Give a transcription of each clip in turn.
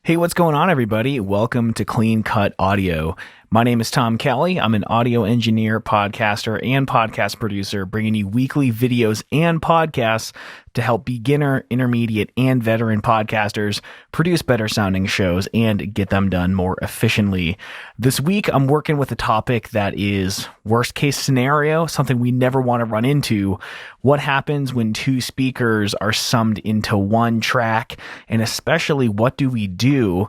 Hey, what's going on, everybody? Welcome to Clean Cut Audio. My name is Tom Kelly. I'm an audio engineer, podcaster, and podcast producer, bringing you weekly videos and podcasts to help beginner, intermediate, and veteran podcasters produce better sounding shows and get them done more efficiently. This week, I'm working with a topic that is worst case scenario, something we never want to run into. What happens when two speakers are summed into one track? And especially, what do we do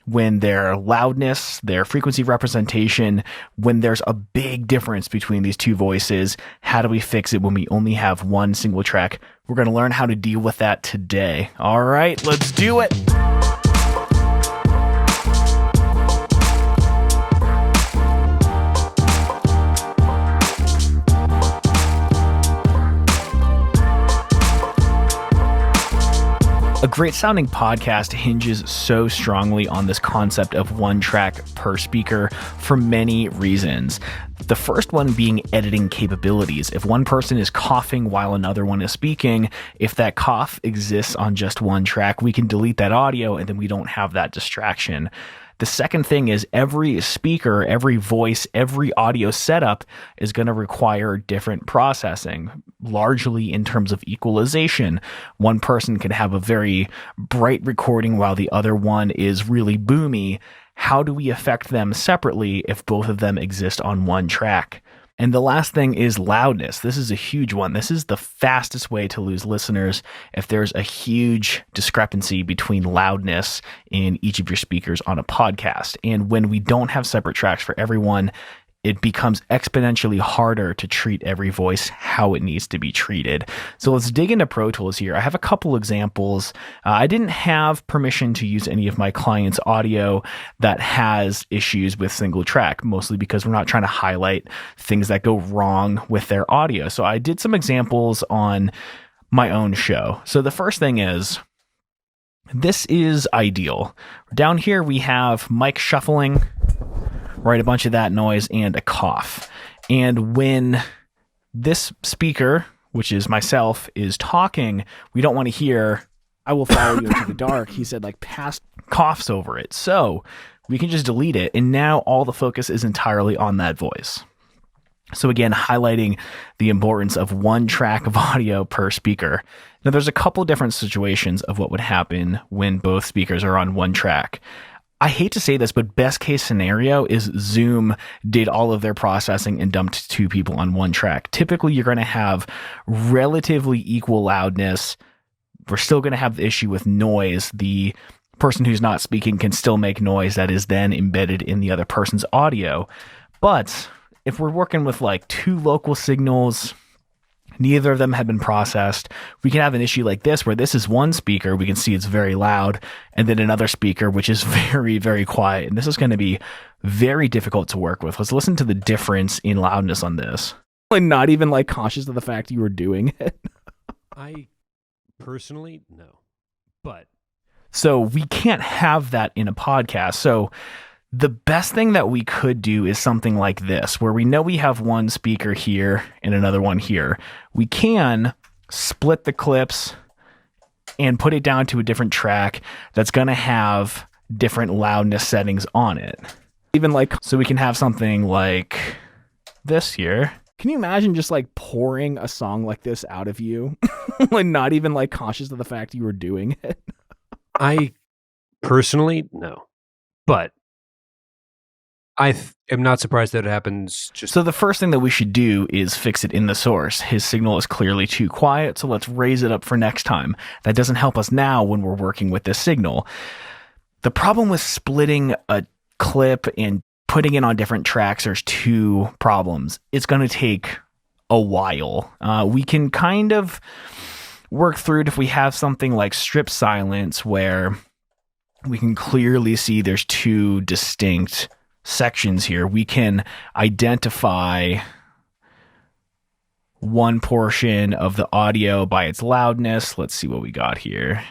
when their loudness, their frequency representation, when there's a big difference between these two voices? How do we fix it when we only have one single track? We're going to learn how to deal with that today. All right, let's do it. A great sounding podcast hinges so strongly on this concept of one track per speaker for many reasons. The first one being editing capabilities. If one person is coughing while another one is speaking, if that cough exists on just one track, we can delete that audio and then we don't have that distraction. The second thing is every speaker, every voice, every audio setup is going to require different processing, largely in terms of equalization. One person can have a very bright recording while the other one is really boomy. How do we affect them separately if both of them exist on one track? And the last thing is loudness. This is a huge one. This is the fastest way to lose listeners if there's a huge discrepancy between loudness in each of your speakers on a podcast. And when we don't have separate tracks for everyone, it becomes exponentially harder to treat every voice how it needs to be treated. So let's dig into Pro Tools here. I have a couple examples. I didn't have permission to use any of my clients' audio that has issues with single track, mostly because we're not trying to highlight things that go wrong with their audio. So I did some examples on my own show. So the first thing is, this is ideal. Down here we have mic shuffling, right? A bunch of that noise and a cough. And when this speaker, which is myself, is talking, we don't want to hear, "I will follow you into the dark." He said, like, past coughs over it. So we can just delete it. And now all the focus is entirely on that voice. So again, highlighting the importance of one track of audio per speaker. Now there's a couple different situations of what would happen when both speakers are on one track. I hate to say this, but best case scenario is Zoom did all of their processing and dumped two people on one track. Typically, you're going to have relatively equal loudness. We're still going to have the issue with noise. The person who's not speaking can still make noise that is then embedded in the other person's audio. But if we're working with like two local signals, neither of them have been processed, we can have an issue like this where this is one speaker, we can see it's very loud, and then another speaker which is very, very quiet. And this is going to be very difficult to work with. Let's listen to the difference in loudness on this. Like, not even like conscious of the fact you were doing it. I personally, no. But so we can't have that in a podcast. So the best thing that we could do is something like this, where we know we have one speaker here and another one here. We can split the clips and put it down to a different track that's going to have different loudness settings on it. Even like, so we can have something like this here. Can you imagine just like pouring a song like this out of you? Like, not even like conscious of the fact you were doing it? I personally, no. But I am not surprised that it happens. So the first thing that we should do is fix it in the source. His signal is clearly too quiet, so let's raise it up for next time. That doesn't help us now when we're working with this signal. The problem with splitting a clip and putting it on different tracks, there's two problems. It's going to take a while. We can kind of work through it if we have something like strip silence, where we can clearly see there's two distinct sections here. We can identify one portion of the audio by its loudness. Let's see what we got here.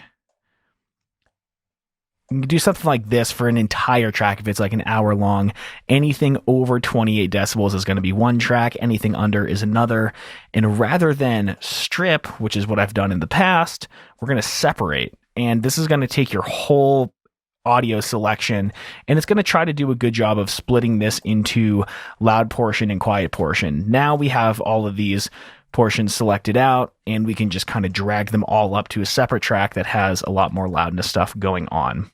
You can do something like this for an entire track if it's like an hour long. Anything over 28 decibels is going to be one track. Anything under is another. And rather than strip, which is what I've done in the past, we're going to separate. And this is going to take your whole audio selection, and it's going to try to do a good job of splitting this into loud portion and quiet portion. Now we have all of these portions selected out, and we can just kind of drag them all up to a separate track that has a lot more loudness stuff going on.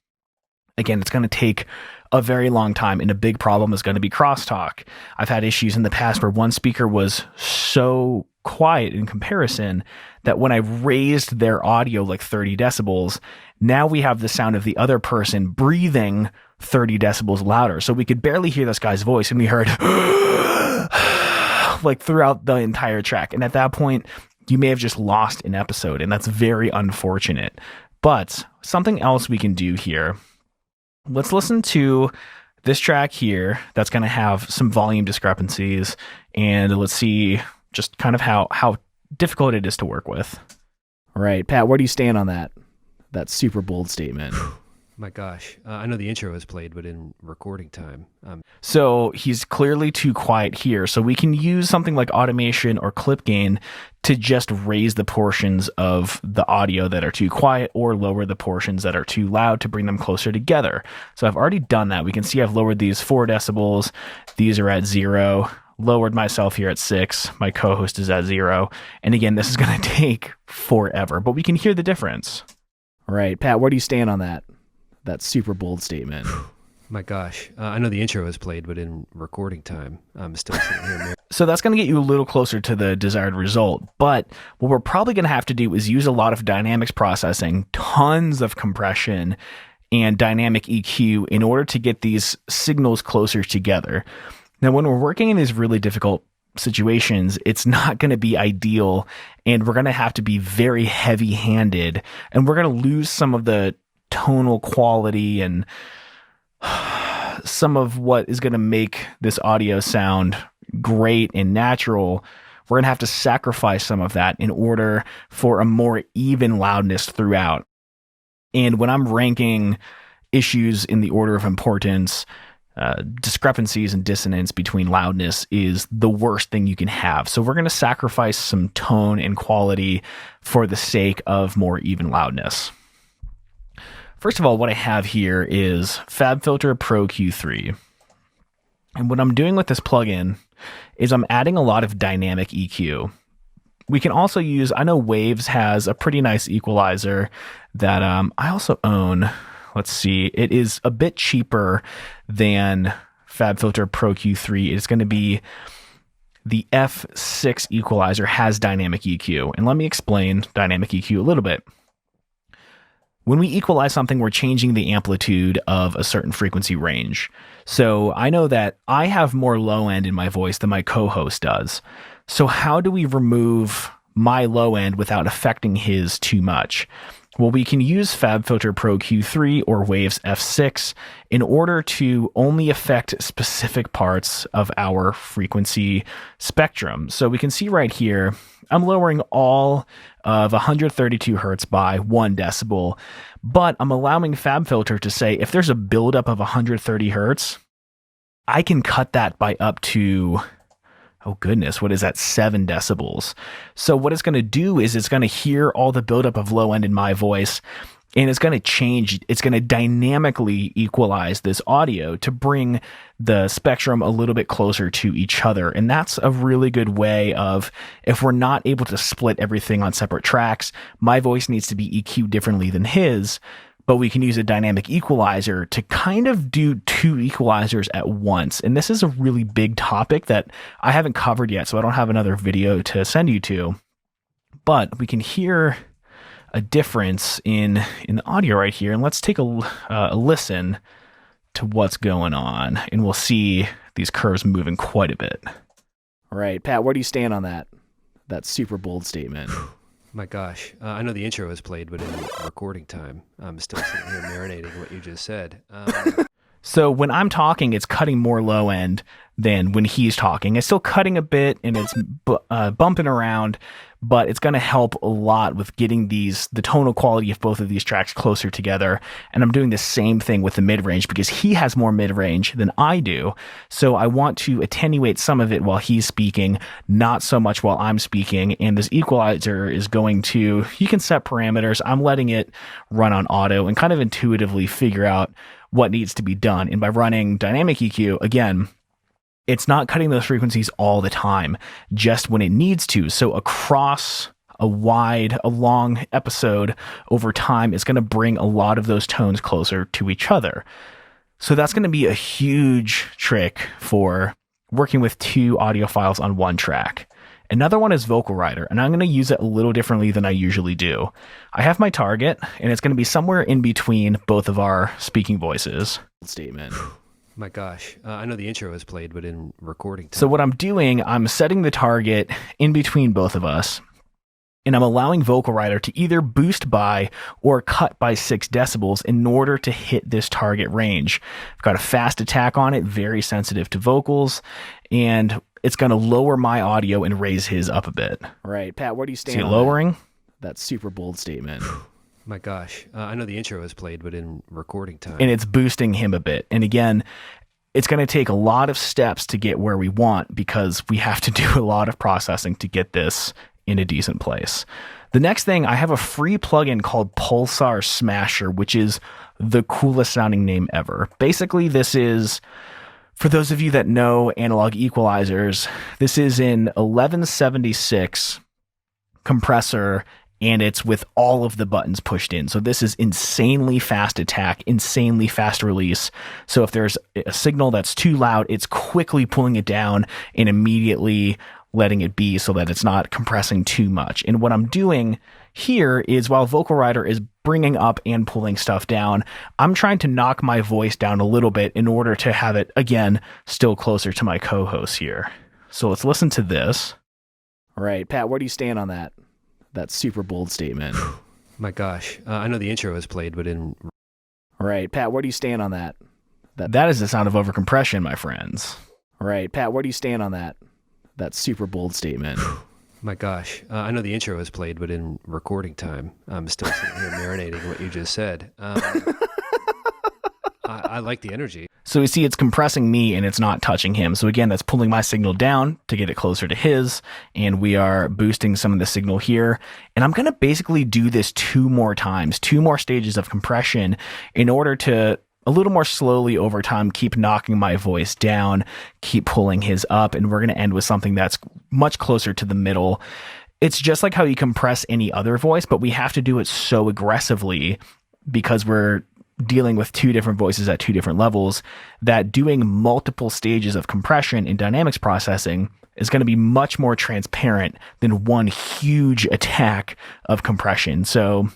Again, it's going to take a very long time, and a big problem is going to be crosstalk. I've had issues in the past where one speaker was so quiet in comparison that when I raised their audio like 30 decibels, now we have the sound of the other person breathing 30 decibels louder. So we could barely hear this guy's voice, and we heard like throughout the entire track. And at that point, you may have just lost an episode, and that's very unfortunate. But something else we can do here. Let's listen to this track here that's going to have some volume discrepancies, and let's see just kind of how difficult it is to work with. All right, Pat, where do you stand on that super bold statement? My gosh. I know the intro was played, but in recording time. So he's clearly too quiet here. So we can use something like automation or clip gain to just raise the portions of the audio that are too quiet or lower the portions that are too loud to bring them closer together. So I've already done that. We can see I've lowered these 4 decibels. These are at 0. Lowered myself here at 6. My co-host is at 0. And again, this is going to take forever, but we can hear the difference. All right, Pat, where do you stand on that super bold statement? My gosh. I know the intro was played, but in recording time, I'm still sitting here. So that's going to get you a little closer to the desired result. But what we're probably going to have to do is use a lot of dynamics processing, tons of compression, and dynamic EQ in order to get these signals closer together. Now, when we're working in these really difficult situations, it's not going to be ideal, and we're going to have to be very heavy-handed, and we're going to lose some of the tonal quality and some of what is going to make this audio sound great and natural. We're going to have to sacrifice some of that in order for a more even loudness throughout. And when I'm ranking issues in the order of importance, discrepancies and dissonance between loudness is the worst thing you can have. So we're going to sacrifice some tone and quality for the sake of more even loudness. First of all, what I have here is FabFilter Pro Q3. And what I'm doing with this plugin is I'm adding a lot of dynamic EQ. We can also use, I know Waves has a pretty nice equalizer that I also own. Let's see, it is a bit cheaper than FabFilter Pro Q3. It's going to be the F6 equalizer, has dynamic EQ. And let me explain dynamic EQ a little bit. When we equalize something, we're changing the amplitude of a certain frequency range. So I know that I have more low end in my voice than my co-host does. So how do we remove my low end without affecting his too much? Well, we can use FabFilter Pro Q3 or Waves F6 in order to only affect specific parts of our frequency spectrum. So we can see right here, I'm lowering all of 132 hertz by 1 decibel, but I'm allowing FabFilter to say if there's a buildup of 130 hertz, I can cut that by up to, oh goodness, what is that, 7 decibels. So what it's going to do is it's going to hear all the buildup of low end in my voice, and it's going to change, it's going to dynamically equalize this audio to bring the spectrum a little bit closer to each other. And that's a really good way of, if we're not able to split everything on separate tracks, my voice needs to be EQ'd differently than his, but we can use a dynamic equalizer to kind of do 2 equalizers at once. And this is a really big topic that I haven't covered yet, so I don't have another video to send you to. But we can hear a difference in the audio right here. And let's take a listen to what's going on, and we'll see these curves moving quite a bit. All right, Pat, where do you stand on that super bold statement? My gosh. I know the intro was played, but in recording time, I'm still sitting here marinating what you just said. So when I'm talking, it's cutting more low end than when he's talking. It's still cutting a bit, and it's bumping around, but it's going to help a lot with getting the tonal quality of both of these tracks closer together. And I'm doing the same thing with the mid-range because he has more mid-range than I do. So I want to attenuate some of it while he's speaking, not so much while I'm speaking. And this equalizer is going to, you can set parameters. I'm letting it run on auto and kind of intuitively figure out what needs to be done. And by running dynamic EQ, again, it's not cutting those frequencies all the time, just when it needs to. So across a long episode over time, it's going to bring a lot of those tones closer to each other. So that's going to be a huge trick for working with two audio files on one track. Another one is Vocal Rider, and I'm going to use it a little differently than I usually do. I have my target, and it's going to be somewhere in between both of our speaking voices. Statement. My gosh. I know the intro is played, but in recording time. So what I'm doing, I'm setting the target in between both of us, and I'm allowing Vocal Rider to either boost by or cut by 6 decibels in order to hit this target range. I've got a fast attack on it, very sensitive to vocals, and it's going to lower my audio and raise his up a bit. Right, Pat, where do you stand? See it lowering? That's super bold statement. My gosh. I know the intro is played, but in recording time. And it's boosting him a bit. And again, it's going to take a lot of steps to get where we want because we have to do a lot of processing to get this in a decent place. The next thing, I have a free plugin called Pulsar Smasher, which is the coolest sounding name ever. Basically, this is, for those of you that know analog equalizers, this is in 1176 compressor, and it's with all of the buttons pushed in. So this is insanely fast attack, insanely fast release. So if there's a signal that's too loud, it's quickly pulling it down and immediately letting it be so that it's not compressing too much. And what I'm doing here is, while Vocal Rider is bringing up and pulling stuff down, I'm trying to knock my voice down a little bit in order to have it, again, still closer to my co-host here. So let's listen to this. All right, Pat, where do you stand on that? That super bold statement. My gosh. I know the intro is played, but in... All right, Pat, where do you stand on that? That is the sound of overcompression, my friends. All right, Pat, where do you stand on that? That super bold statement. My gosh. I know the intro is played, but in recording time, I'm still sitting here marinating what you just said. I like the energy. So we see it's compressing me and it's not touching him. So again, that's pulling my signal down to get it closer to his. And we are boosting some of the signal here. And I'm going to basically do this 2 more times, 2 more stages of compression in order to, a little more slowly over time, keep knocking my voice down, keep pulling his up. And we're going to end with something that's much closer to the middle. It's just like how you compress any other voice, but we have to do it so aggressively because we're dealing with 2 different voices at 2 different levels, that doing multiple stages of compression in dynamics processing is going to be much more transparent than one huge attack of compression. So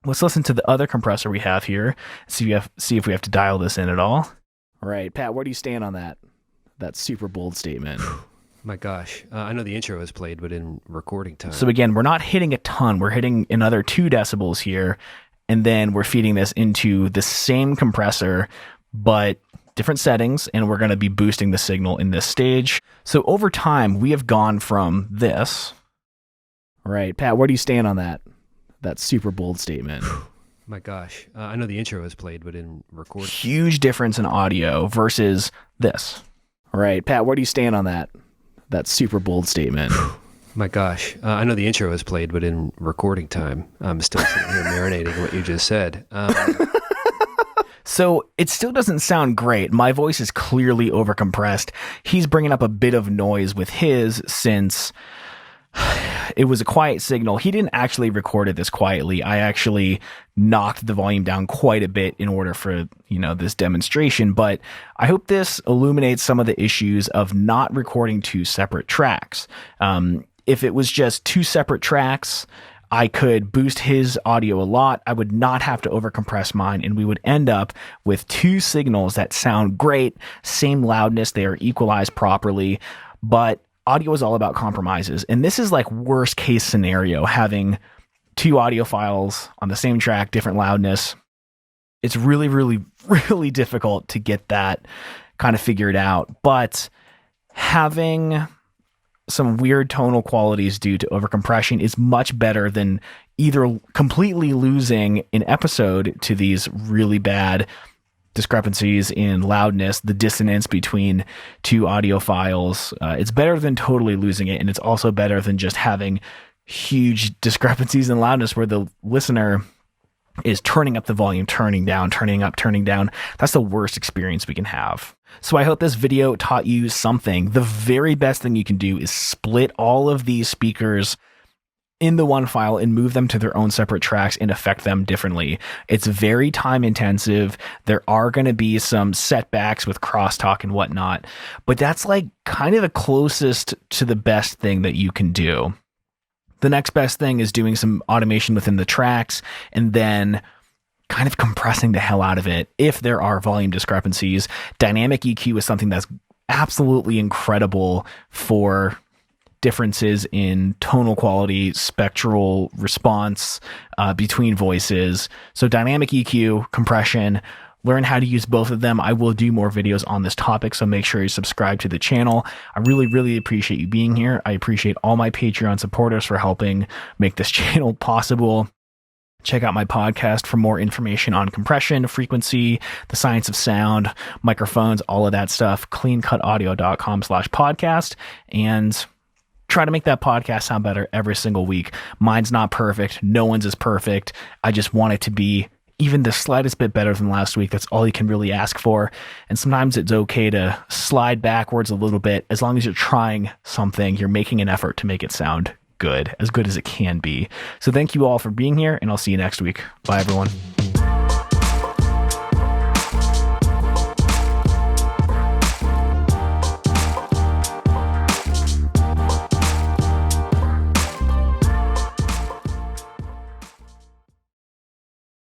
let's listen to the other compressor we have here, see if we have to dial this in at all. All right, Pat, where do you stand on that? That super bold statement. My gosh. I know the intro is played, but in recording time. So again, we're not hitting a ton. We're hitting another 2 decibels here. And then we're feeding this into the same compressor, but different settings, and we're going to be boosting the signal in this stage. So over time, we have gone from this. All right, Pat, where do you stand on that? That super bold statement. My gosh. I know the intro is played, but in recording. Huge difference in audio versus this. All right, Pat, where do you stand on that? That super bold statement. My gosh. I know the intro is played, but in recording time, I'm still sitting here marinating what you just said. So it still doesn't sound great. My voice is clearly overcompressed. He's bringing up a bit of noise with his since it was a quiet signal. He didn't actually record it this quietly. I actually knocked the volume down quite a bit in order for, this demonstration. But I hope this illuminates some of the issues of not recording 2 separate tracks. If it was just 2 separate tracks, I could boost his audio a lot. I would not have to overcompress mine, and we would end up with 2 signals that sound great, same loudness, they are equalized properly, but audio is all about compromises. And this is like worst case scenario, having 2 audio files on the same track, different loudness. It's really, really, really difficult to get that kind of figured out. But having some weird tonal qualities due to overcompression is much better than either completely losing an episode to these really bad discrepancies in loudness, the dissonance between two audio files. It's better than totally losing it, and it's also better than just having huge discrepancies in loudness where the listener is turning up the volume, turning down, turning up, turning down. That's the worst experience we can have. So I hope this video taught you something. The very best thing you can do is split all of these speakers in the one file and move them to their own separate tracks and affect them differently. It's very time intensive. There are going to be some setbacks with crosstalk and whatnot, but that's like kind of the closest to the best thing that you can do. The next best thing is doing some automation within the tracks and then kind of compressing the hell out of it if there are volume discrepancies. Dynamic EQ is something that's absolutely incredible for differences in tonal quality, spectral response between voices. So dynamic EQ, compression, learn how to use both of them. I will do more videos on this topic, so make sure you subscribe to the channel. I really, really appreciate you being here. I appreciate all my Patreon supporters for helping make this channel possible. Check out my podcast for more information on compression, frequency, the science of sound, microphones, all of that stuff. cleancutaudio.com/podcast. And try to make that podcast sound better every single week. Mine's not perfect. No one's is perfect. I just want it to be even the slightest bit better than last week. That's all you can really ask for. And sometimes it's okay to slide backwards a little bit. As long as you're trying something, you're making an effort to make it sound good as it can be. So thank you all for being here, and I'll see you next week. Bye, everyone.